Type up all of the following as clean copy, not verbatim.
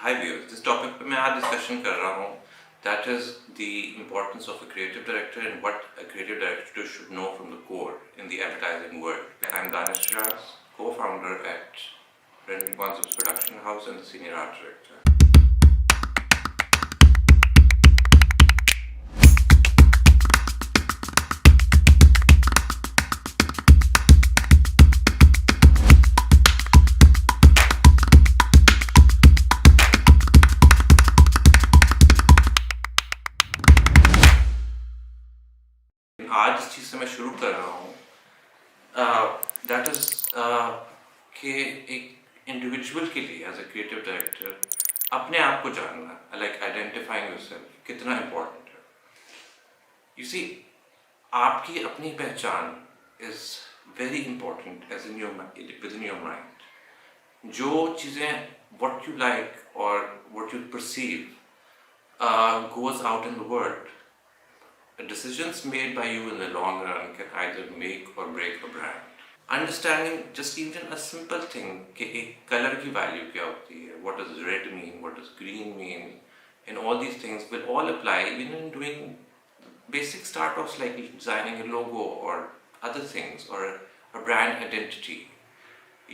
Hi viewers, this topic पे मैं आज discussion कर रहा हूँ that is the importance of a creative director and what a creative director should know from the core in the advertising world. I'm Danish Raz, co-founder at Rendering Concepts Production House and the senior art director. आज इस चीज़ से मैं शुरू कर रहा हूँ that is कि एक इंडिविजुअल के लिए एज ए क्रिएटिव डायरेक्टर अपने आप को जानना, लाइक आइडेंटिफाइंग योरसेल्फ, कितना इम्पोर्टेंट है. यू सी, आपकी अपनी पहचान is very important as in within your mind. जो चीज़ें व्हाट यू लाइक और what you perceive goes out in the world. Decisions made by you in the long run can either make or break a brand. Understanding just even a simple thing कि एक color की value क्या होती है, what does red mean, what does green mean, and all these things will all apply even in doing basic start-offs like designing a logo or other things or a brand identity.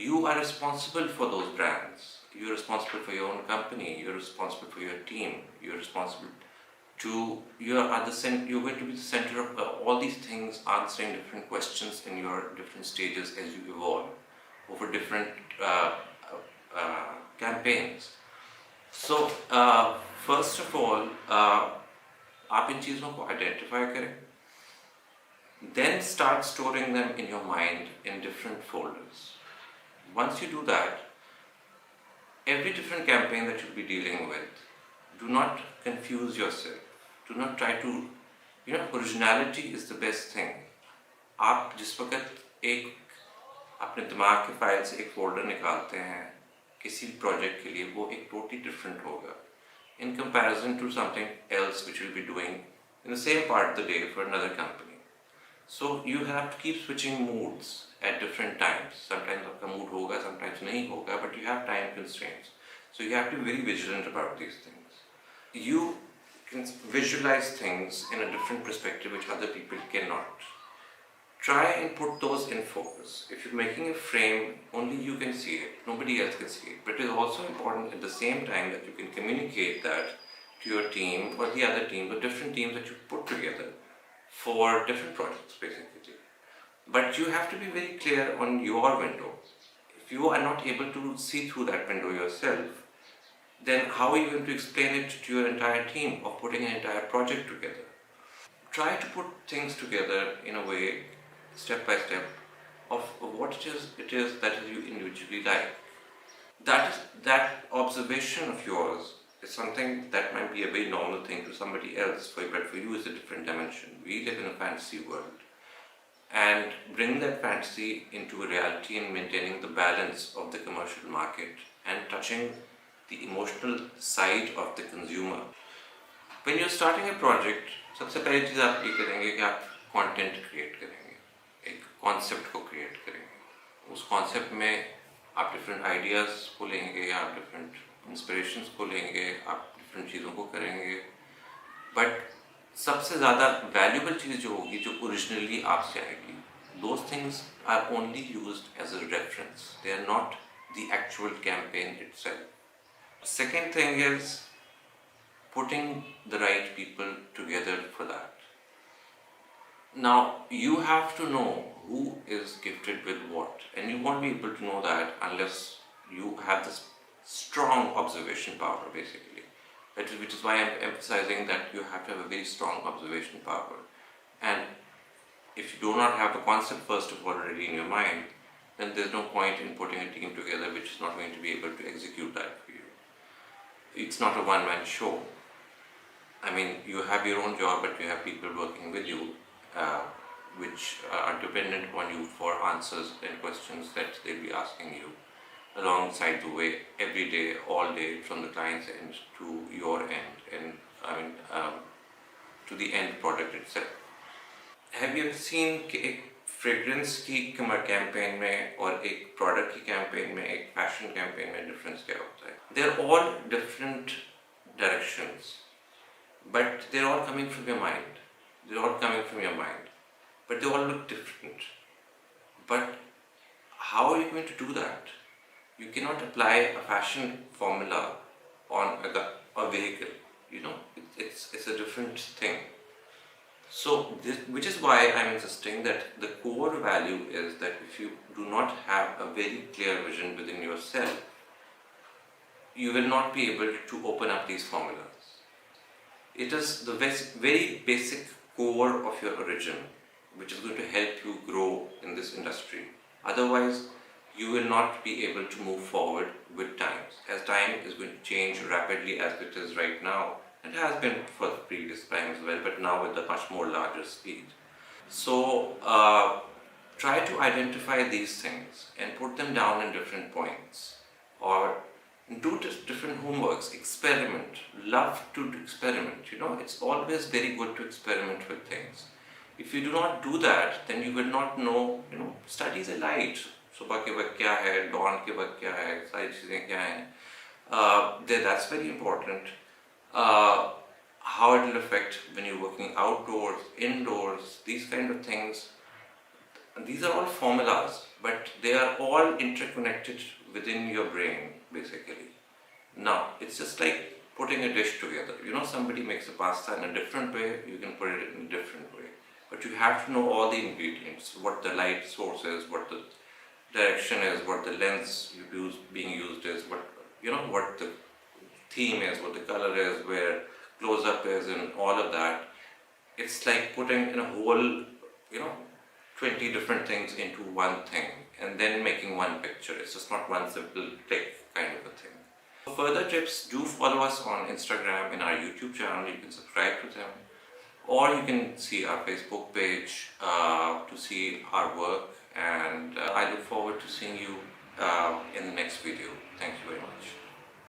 You are responsible for those brands. You're responsible for your own company. You're responsible for your team. You're responsible you're going to be the center of all these things, answering different questions in your different stages as you evolve over different campaigns. So first of all, आप इन चीज़ों को identify करें, then start storing them in your mind in different folders. Once you do that, every different campaign that you'll be dealing with, do not confuse yourself. Do not try to, originality is the best thing. आप जिस वक्त एक अपने दिमाग के file से एक folder निकालते हैं किसी प्रोजेक्ट के लिए, वो एक totally different होगा in comparison to something else which you'll be doing in the same part of the day for another company. So you have to keep switching moods at different times. Sometimes आपका mood होगा, sometimes नहीं होगा, but you have time constraints. So you have to be very vigilant about these things. You can visualize things in a different perspective which other people cannot. Try and put those in focus. If you're making a frame, only you can see it, nobody else can see it. But it is also important at the same time that you can communicate that to your team or the other team, the different teams that you put together for different projects basically. But you have to be very clear on your window. If you are not able to see through that window yourself, then how are you going to explain it to your entire team of putting an entire project together? Try to put things together in a way, step by step, of what it is that you individually like. That observation of yours is something that might be a very normal thing to somebody else, but for you is a different dimension. We live in a fantasy world, and bring that fantasy into a reality and maintaining the balance of the commercial market and touching the emotional side of the consumer. When you're starting a project, सबसे पहली चीज़ आप ये करेंगे कि आप content create करेंगे, एक concept को create करेंगे. उस concept में आप different ideas को लेंगे, आप different inspirations को लेंगे, आप different चीज़ों को करेंगे. But सबसे ज़्यादा valuable चीज़ जो होगी, जो originally आपसे आएगी, those things are only used as a reference. They are not the actual campaign itself. Second thing is putting the right people together for that. Now you have to know who is gifted with what, and you won't be able to know that unless you have this strong observation power basically. Which is why I'm emphasizing that you have to have a very strong observation power. And if you do not have the concept first of all already in your mind, then there's no point in putting a team together which is not going to be able to execute that for you. It's not a one-man show. I mean, you have your own job, but you have people working with you, which are dependent upon you for answers and questions that they'll be asking you alongside the way, every day, all day, from the client's end to your end, and to the end product itself. Have you ever seen a fragrance की campaign में और एक product की campaign में, एक fashion campaign में difference क्या होता है? They are all different directions, but they're all coming from your mind. They're all coming from your mind, but they all look different. But how are you going to do that? You cannot apply a fashion formula on a vehicle. You know, it's a different thing. So, which is why I'm insisting that the core value is that if you do not have a very clear vision within yourself, you will not be able to open up these formulas. It is the very basic core of your origin which is going to help you grow in this industry. Otherwise, you will not be able to move forward with times, as time is going to change rapidly as it is right now. It has been for the previous time as well, but now with a much more larger speed. So try to identify these things and put them down in different points, or do different homeworks, experiment, love to experiment. You know, it's always very good to experiment with things. If you do not do that, then you will not know, you know, studies are light. सुबह के वक्त क्या है, dawn के वक्त क्या है, सारी चीज़ें क्या हैं. That's very important. How it will affect when you're working outdoors, indoors, these kind of things. These are all formulas, but they are all interconnected within your brain, basically. Now, it's just like putting a dish together. You know, somebody makes a pasta in a different way, you can put it in a different way. But you have to know all the ingredients, what the light source is, what the direction is, what the lens being used is, what, you know, what the theme is, what the color is, where close-up is, and all of that. It's like putting in a whole, you know, 20 different things into one thing and then making one picture. It's just not one simple click kind of a thing. For further tips, do follow us on Instagram and our YouTube channel. You can subscribe to them, or you can see our Facebook page to see our work, and I look forward to seeing you in the next video. Thank you very much.